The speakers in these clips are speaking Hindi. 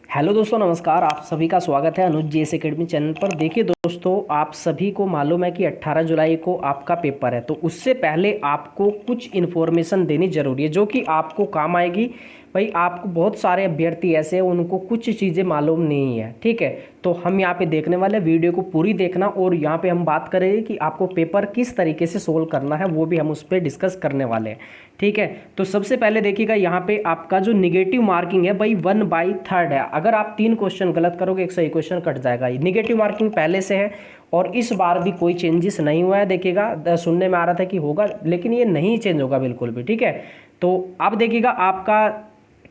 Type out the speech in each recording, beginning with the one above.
हेलो दोस्तों, नमस्कार। आप सभी का स्वागत है अनुज जीएस एकेडमी चैनल पर। देखिए दोस्तों, आप सभी को मालूम है कि 18 जुलाई को आपका पेपर है, तो उससे पहले आपको कुछ इन्फॉर्मेशन देनी जरूरी है जो कि आपको काम आएगी। भाई, आपको बहुत सारे अभ्यर्थी ऐसे हैं उनको कुछ चीज़ें मालूम नहीं है, ठीक है। तो हम यहाँ पे देखने वाले वीडियो को पूरी देखना, और यहाँ पे हम बात करेंगे कि आपको पेपर किस तरीके से सोल्व करना है, वो भी हम उस पर डिस्कस करने वाले हैं, ठीक है। तो सबसे पहले देखिएगा, यहाँ पे आपका जो निगेटिव मार्किंग है भाई 1/3 है। अगर आप 3 क्वेश्चन गलत करोगे, एक सही क्वेश्चन कट जाएगा। निगेटिव मार्किंग पहले से है और इस बार भी कोई चेंजेस नहीं हुआ है। देखिएगा, सुनने में आ रहा था कि होगा, लेकिन ये नहीं चेंज होगा बिल्कुल भी, ठीक है। तो अब देखिएगा आपका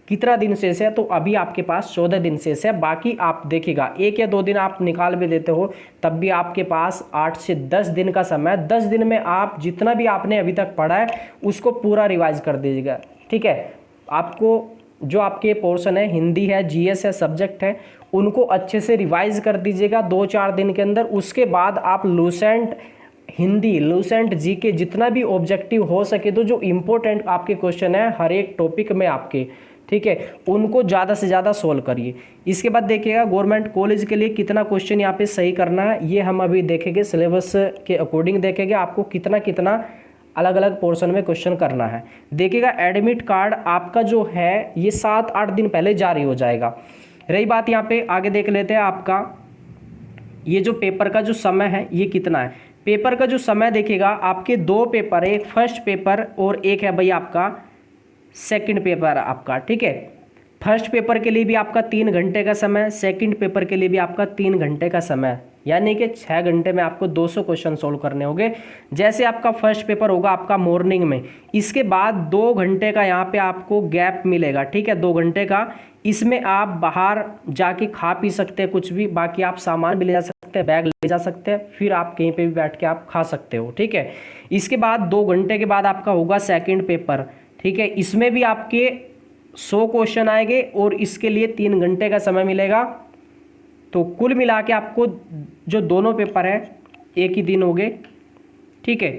कितना दिन शेष है, तो अभी आपके पास 14 दिन शेष है। बाकी आप देखिएगा 1 या 2 दिन आप निकाल भी देते हो तब भी आपके पास 8 से 10 दिन का समय है। 10 दिन में आप जितना भी आपने अभी तक पढ़ा है उसको पूरा रिवाइज कर दीजिएगा, ठीक है। आपको जो आपके पोर्शन है, हिंदी है, जीएस है, सब्जेक्ट है, उनको अच्छे से रिवाइज कर दीजिएगा 2-4 दिन के अंदर। उसके बाद आप लूसेंट हिंदी, लूसेंट जीके, जितना भी ऑब्जेक्टिव हो सके तो जो इम्पोर्टेंट आपके क्वेश्चन है हर एक टॉपिक में आपके, ठीक है, उनको ज़्यादा से ज़्यादा सोल्व करिए। इसके बाद देखिएगा गवर्नमेंट कॉलेज के लिए कितना क्वेश्चन यहाँ पे सही करना है, ये हम अभी देखेंगे। सिलेबस के अकॉर्डिंग देखेंगे आपको कितना कितना अलग अलग पोर्शन में क्वेश्चन करना है। देखिएगा एडमिट कार्ड आपका जो है ये 7-8 दिन पहले जारी हो जाएगा। रही बात यहाँ पे, आगे देख लेते हैं आपका ये जो पेपर का जो समय है ये कितना है। पेपर का जो समय देखिएगा, आपके 2 पेपर है, एक फर्स्ट पेपर और एक है भाई आपका सेकंड पेपर आपका, ठीक है। फर्स्ट पेपर के लिए भी आपका 3 घंटे का समय, सेकंड पेपर के लिए भी आपका 3 घंटे का समय, यानी कि 6 घंटे में आपको 200 क्वेश्चन सोल्व करने होंगे। जैसे आपका फर्स्ट पेपर होगा आपका मॉर्निंग में, इसके बाद 2 घंटे का यहाँ पे आपको गैप मिलेगा, ठीक है, 2 घंटे का। इसमें आप बाहर जाके खा पी सकते हैं कुछ भी, बाकी आप सामान भी ले जा सकते हैं, बैग ले जा सकते हैं, फिर आप कहीं पे भी बैठ के आप खा सकते हो, ठीक है। इसके बाद 2 घंटे के बाद आपका होगा सेकेंड पेपर, ठीक है। इसमें भी आपके 100 क्वेश्चन आएंगे और इसके लिए 3 घंटे का समय मिलेगा। तो कुल मिला के आपको जो दोनों पेपर है एक ही दिन हो गए, ठीक है।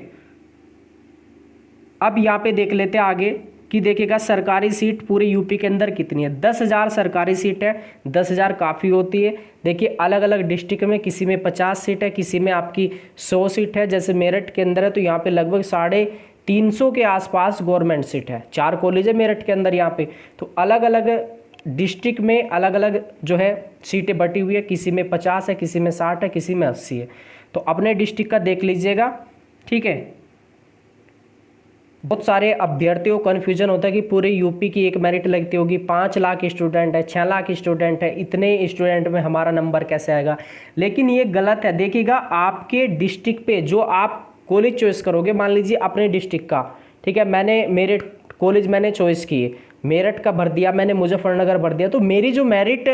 अब यहाँ पे देख लेते हैं आगे कि देखिएगा सरकारी सीट पूरे यूपी के अंदर कितनी है। 10,000 सरकारी सीट है। 10,000 काफ़ी होती है। देखिए अलग अलग डिस्ट्रिक्ट में किसी में 50 सीट है, किसी में आपकी 100 सीट है। जैसे मेरठ के अंदर है तो यहाँ पे लगभग 350 के आसपास गवर्नमेंट सीट है। 4 कॉलेज है मेरठ के अंदर यहाँ पे। तो अलग अलग डिस्ट्रिक्ट में अलग अलग जो है सीटें बटी हुई है, किसी में 50 है, किसी में 60 है, किसी में 80 है। तो अपने डिस्ट्रिक्ट का देख लीजिएगा, ठीक है। बहुत सारे अभ्यर्थियों को कन्फ्यूजन होता है कि पूरे यूपी की एक मेरिट लगती होगी, 5 लाख स्टूडेंट है, 6 लाख स्टूडेंट है, इतने स्टूडेंट में हमारा नंबर कैसे आएगा। लेकिन ये गलत है। देखिएगा आपके डिस्ट्रिक्ट पे जो आप कॉलेज चॉइस करोगे, मान लीजिए अपने डिस्ट्रिक्ट का, ठीक है, मैंने मेरिट कॉलेज मैंने चॉइस किए, मेरठ का भर दिया, मैंने मुजफ्फरनगर भर दिया, तो मेरी जो मेरिट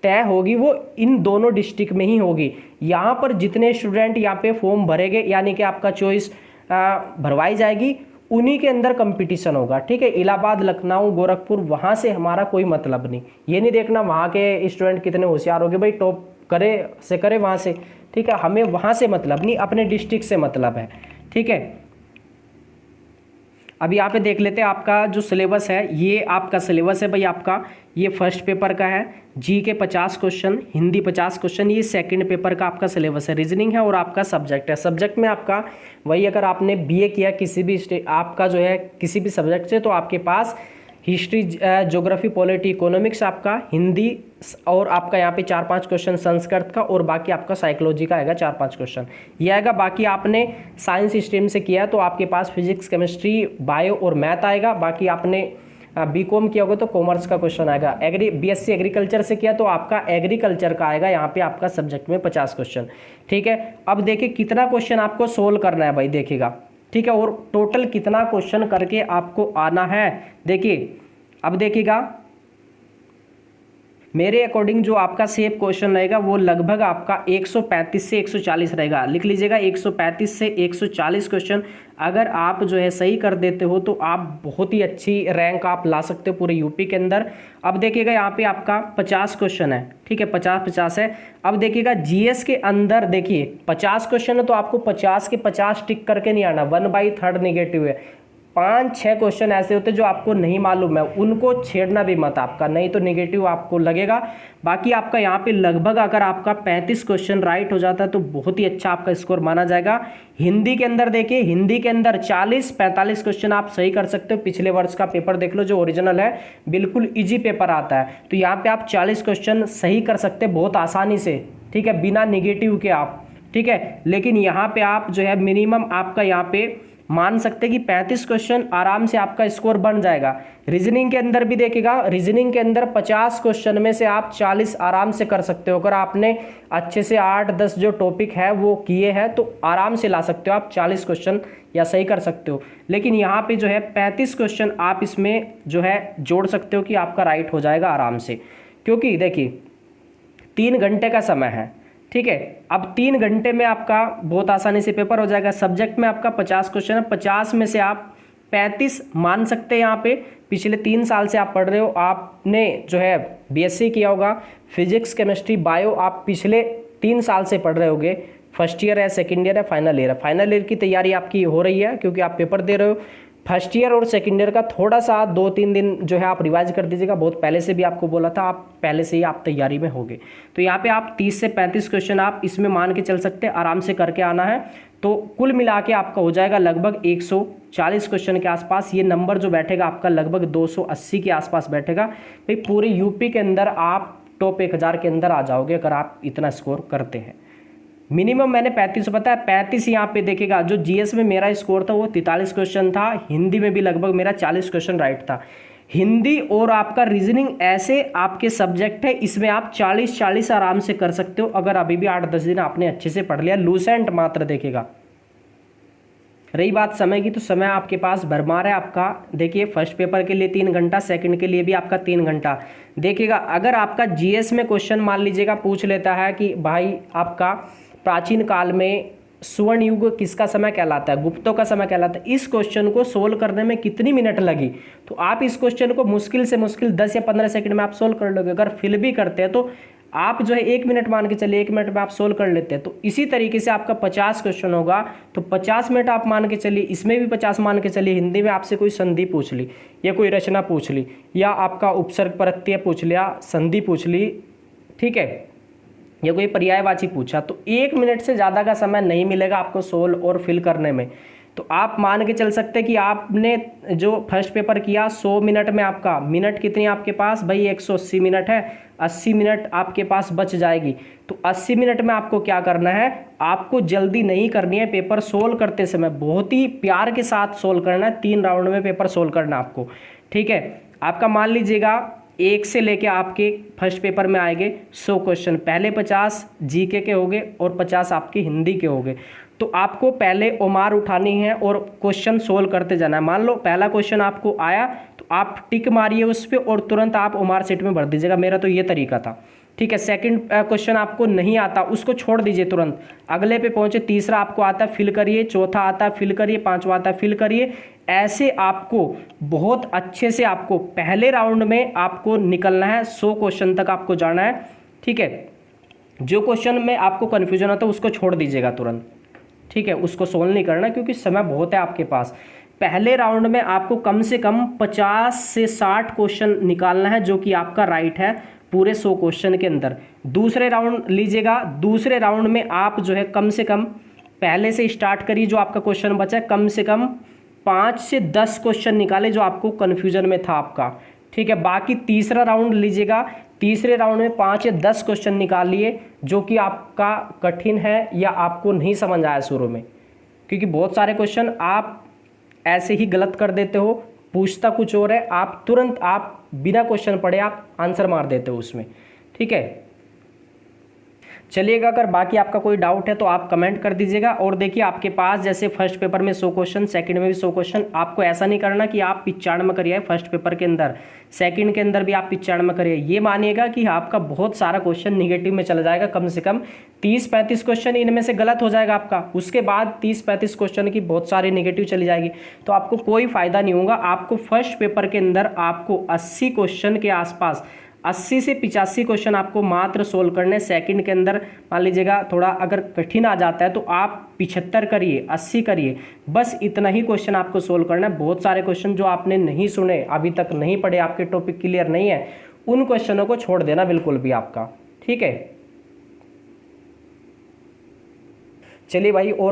तय होगी वो इन दोनों डिस्ट्रिक्ट में ही होगी। यहाँ पर जितने स्टूडेंट यहाँ पे फॉर्म भरेंगे, यानी कि आपका चॉइस भरवाई जाएगी, उन्हीं के अंदर कंपटीशन होगा, ठीक है। इलाहाबाद, लखनऊ, गोरखपुर, वहाँ से हमारा कोई मतलब नहीं। ये नहीं देखना वहाँ के स्टूडेंट कितने होशियार हो गए, भाई टॉप करे से करे वहाँ से, ठीक है। हमें वहाँ से मतलब नहीं, अपने डिस्ट्रिक्ट से मतलब है, ठीक है। अब यहाँ पे देख लेते हैं आपका जो सिलेबस है, ये आपका सिलेबस है भाई आपका। ये फर्स्ट पेपर का है, जी के 50 क्वेश्चन, हिंदी 50 क्वेश्चन। ये सेकंड पेपर का आपका सिलेबस है, रीजनिंग है और आपका सब्जेक्ट है। सब्जेक्ट में आपका वही, अगर आपने बीए किया किसी भी आपका जो है किसी भी सब्जेक्ट से, तो आपके पास हिस्ट्री, ज्योग्राफी, पॉलिटी, इकोनॉमिक्स आपका, हिंदी, और आपका यहाँ पे 4-5 क्वेश्चन संस्कृत का, और बाकी आपका साइकोलॉजी का आएगा 4-5 क्वेश्चन ये आएगा। बाकी आपने साइंस स्ट्रीम से किया है तो आपके पास फिजिक्स, केमिस्ट्री, बायो और मैथ आएगा। बाकी आपने बीकॉम किया होगा तो कॉमर्स का क्वेश्चन आएगा। बीएससी एग्रीकल्चर से किया तो आपका एग्रीकल्चर का आएगा यहाँ पे आपका सब्जेक्ट में 50 क्वेश्चन, ठीक है। अब देखिए कितना क्वेश्चन आपको सोल्व करना है भाई, देखिएगा, ठीक है, और टोटल कितना क्वेश्चन करके आपको आना है। देखिए अब देखिएगा मेरे अकॉर्डिंग जो आपका सेफ क्वेश्चन रहेगा वो लगभग आपका 135 से 140 रहेगा। लिख लीजिएगा 135 से 140 क्वेश्चन अगर आप जो है सही कर देते हो तो आप बहुत ही अच्छी रैंक आप ला सकते हो पूरे यूपी के अंदर। अब देखिएगा यहाँ पे आपका 50 क्वेश्चन है, ठीक है, 50-50 है। अब देखिएगा जीएस के अंदर देखिए 50 क्वेश्चन है तो आपको 50 के 50 टिक करके नहीं आना, 1/3 नेगेटिव है। 5-6 क्वेश्चन ऐसे होते हैं जो आपको नहीं मालूम है, उनको छेड़ना भी मत आपका, नहीं तो नेगेटिव आपको लगेगा। बाकी आपका यहाँ पे लगभग अगर आपका 35 क्वेश्चन राइट हो जाता है तो बहुत ही अच्छा आपका स्कोर माना जाएगा। हिंदी के अंदर देखिए, हिंदी के अंदर 40-45 क्वेश्चन आप सही कर सकते हो। पिछले वर्ष का पेपर देख लो जो ओरिजिनल है, बिल्कुल ईजी पेपर आता है, तो यहाँ पे आप 40 क्वेश्चन सही कर सकते हैं बहुत आसानी से, ठीक है, बिना निगेटिव के आप, ठीक है। लेकिन यहाँ पे आप जो है मिनिमम आपका यहाँ पे मान सकते हैं कि 35 क्वेश्चन आराम से आपका स्कोर बन जाएगा। रीजनिंग के अंदर भी देखिएगा, रीजनिंग के अंदर 50 क्वेश्चन में से आप 40 आराम से कर सकते हो। अगर आपने अच्छे से 8-10 जो टॉपिक है वो किए हैं तो आराम से ला सकते हो आप 40 क्वेश्चन या सही कर सकते हो। लेकिन यहाँ पे जो है 35 क्वेश्चन आप इसमें जो है जोड़ सकते हो कि आपका राइट हो जाएगा आराम से, क्योंकि देखिए 3 घंटे का समय है, ठीक है। अब 3 घंटे में आपका बहुत आसानी से पेपर हो जाएगा। सब्जेक्ट में आपका 50 क्वेश्चन है, 50 में से आप 35 मान सकते हैं। यहाँ पे पिछले 3 साल से आप पढ़ रहे हो, आपने जो है बीएससी किया होगा, फिजिक्स केमिस्ट्री बायो आप पिछले 3 साल से पढ़ रहे होगे। फर्स्ट ईयर है, सेकेंड ईयर है, फाइनल ईयर है। फाइनल ईयर की तैयारी आपकी हो रही है क्योंकि आप पेपर दे रहे हो। फर्स्ट ईयर और सेकेंड ईयर का थोड़ा सा 2-3 दिन जो है आप रिवाइज कर दीजिएगा। बहुत पहले से भी आपको बोला था, आप पहले से ही आप तैयारी में होगे। तो यहाँ पे आप 30 से 35 क्वेश्चन आप इसमें मान के चल सकते हैं, आराम से करके आना है। तो कुल मिला के आपका हो जाएगा लगभग 140 क्वेश्चन के आसपास। ये नंबर जो बैठेगा आपका लगभग 280 के आसपास बैठेगा। भाई पूरे यूपी के अंदर आप टॉप 1000 के अंदर आ जाओगे अगर आप इतना स्कोर करते हैं। मिनिमम मैंने 35 बताया, 35 यहाँ पे देखेगा। जो जीएस में मेरा स्कोर था वो 43 क्वेश्चन था, हिंदी में भी लगभग मेरा 40 क्वेश्चन राइट था। हिंदी और आपका रीजनिंग ऐसे आपके सब्जेक्ट है, इसमें आप 40-40 आराम से कर सकते हो अगर अभी भी 8-10 दिन आपने अच्छे से पढ़ लिया। लूसेंट मात्र देखेगा। रही बात समय की, तो समय आपके पास भरमार है आपका। देखिए फर्स्ट पेपर के लिए 3 घंटा, सेकंड के लिए भी आपका 3 घंटा। देखिएगा अगर आपका जीएस में क्वेश्चन मान लीजिएगा पूछ लेता है कि भाई आपका प्राचीन काल में स्वर्ण युग किसका समय कहलाता है, गुप्तों का समय कहलाता है, इस क्वेश्चन को सोल्व करने में कितनी मिनट लगी, तो आप इस क्वेश्चन को मुश्किल से मुश्किल 10 या 15 सेकंड में आप सोल्व कर लोगे। अगर फिल भी करते हैं तो आप जो है 1 मिनट मान के चलिए, 1 मिनट में आप सोल्व कर लेते हैं। तो इसी तरीके से आपका 50 क्वेश्चन होगा तो 50 मिनट आप मान के चलिए, इसमें भी 50 मान के चलिए। हिंदी में आपसे कोई संधि पूछ ली या कोई रचना पूछ ली या आपका उपसर्ग प्रत्यय पूछ लिया, संधि पूछ ली, ठीक है, या कोई पर्यायवाची पूछा, तो 1 मिनट से ज़्यादा का समय नहीं मिलेगा आपको सोल्व और फिल करने में। तो आप मान के चल सकते हैं कि आपने जो फर्स्ट पेपर किया 100 मिनट में, आपका मिनट कितनी आपके पास, भाई 180 मिनट है, 80 मिनट आपके पास बच जाएगी। तो 80 मिनट में आपको क्या करना है, आपको जल्दी नहीं करनी है। पेपर सोल्व करते समय बहुत ही प्यार के साथ सोल्व करना है। 3 राउंड में पेपर सोल्व करना है आपको, ठीक है। आपका मान लीजिएगा 1 से लेके आपके फर्स्ट पेपर में आएंगे 100 क्वेश्चन, पहले 50 जीके के होंगे और 50 आपके हिंदी के होंगे। तो आपको पहले ओमार उठानी है और क्वेश्चन सोल्व करते जाना है। मान लो पहला क्वेश्चन आपको आया तो आप टिक मारिए उस पर और तुरंत आप ओमार सेट में भर दीजिएगा। मेरा तो ये तरीका था, ठीक है। सेकंड क्वेश्चन आपको नहीं आता, उसको छोड़ दीजिए तुरंत, अगले पे पहुंचे। तीसरा आपको आता है, फिल करिए। चौथा आता है, फिल करिए। पांचवा आता है, फिल करिए। ऐसे आपको बहुत अच्छे से आपको पहले राउंड में आपको निकलना है। 100 क्वेश्चन तक आपको जाना है, ठीक है। जो क्वेश्चन में आपको कन्फ्यूजन होता है उसको छोड़ दीजिएगा तुरंत, ठीक है, उसको सोल्व नहीं करना क्योंकि समय बहुत है आपके पास। पहले राउंड में आपको कम से कम 50 से 60 क्वेश्चन निकालना है जो कि आपका राइट है पूरे 100 क्वेश्चन के अंदर। दूसरे राउंड लीजिएगा, दूसरे राउंड में आप जो है कम से कम पहले से स्टार्ट करिए, जो आपका क्वेश्चन बचा है कम से कम 5 से 10 क्वेश्चन निकाले जो आपको कन्फ्यूजन में था आपका, ठीक है। बाकी तीसरा राउंड लीजिएगा, तीसरे राउंड में 5 या 10 क्वेश्चन निकालिए जो कि आपका कठिन है या आपको नहीं समझ आया शुरू में, क्योंकि बहुत सारे क्वेश्चन आप ऐसे ही गलत कर देते हो, पूछता कुछ और है, आप तुरंत आप बिना क्वेश्चन पढ़े आप आंसर मार देते हो उसमें, ठीक है। चलिएगा, अगर बाकी आपका कोई डाउट है तो आप कमेंट कर दीजिएगा। और देखिए आपके पास जैसे फर्स्ट पेपर में 100 क्वेश्चन, सेकंड में भी 100 क्वेश्चन, आपको ऐसा नहीं करना कि आप 95 करिए फर्स्ट पेपर के अंदर, सेकंड के अंदर भी आप 95 करिए। ये मानिएगा कि आपका बहुत सारा क्वेश्चन निगेटिव में चला जाएगा, कम से कम 30-35 क्वेश्चन इनमें से गलत हो जाएगा आपका। उसके बाद 30-35 क्वेश्चन की बहुत सारी निगेटिव चली जाएगी, तो आपको कोई फायदा नहीं होगा। आपको फर्स्ट पेपर के अंदर आपको 80 क्वेश्चन के आसपास 80 से 85 क्वेश्चन आपको मात्र सोल्व करने सेकंड के अंदर। मान लीजिएगा थोड़ा अगर कठिन आ जाता है तो आप 75 करिए, 80 करिए, बस इतना ही क्वेश्चन आपको सोल्व करना है। बहुत सारे क्वेश्चन जो आपने नहीं सुने, अभी तक नहीं पढ़े, आपके टॉपिक क्लियर नहीं है, उन क्वेश्चनों को छोड़ देना बिल्कुल भी आपका, ठीक है। चलिए भाई, और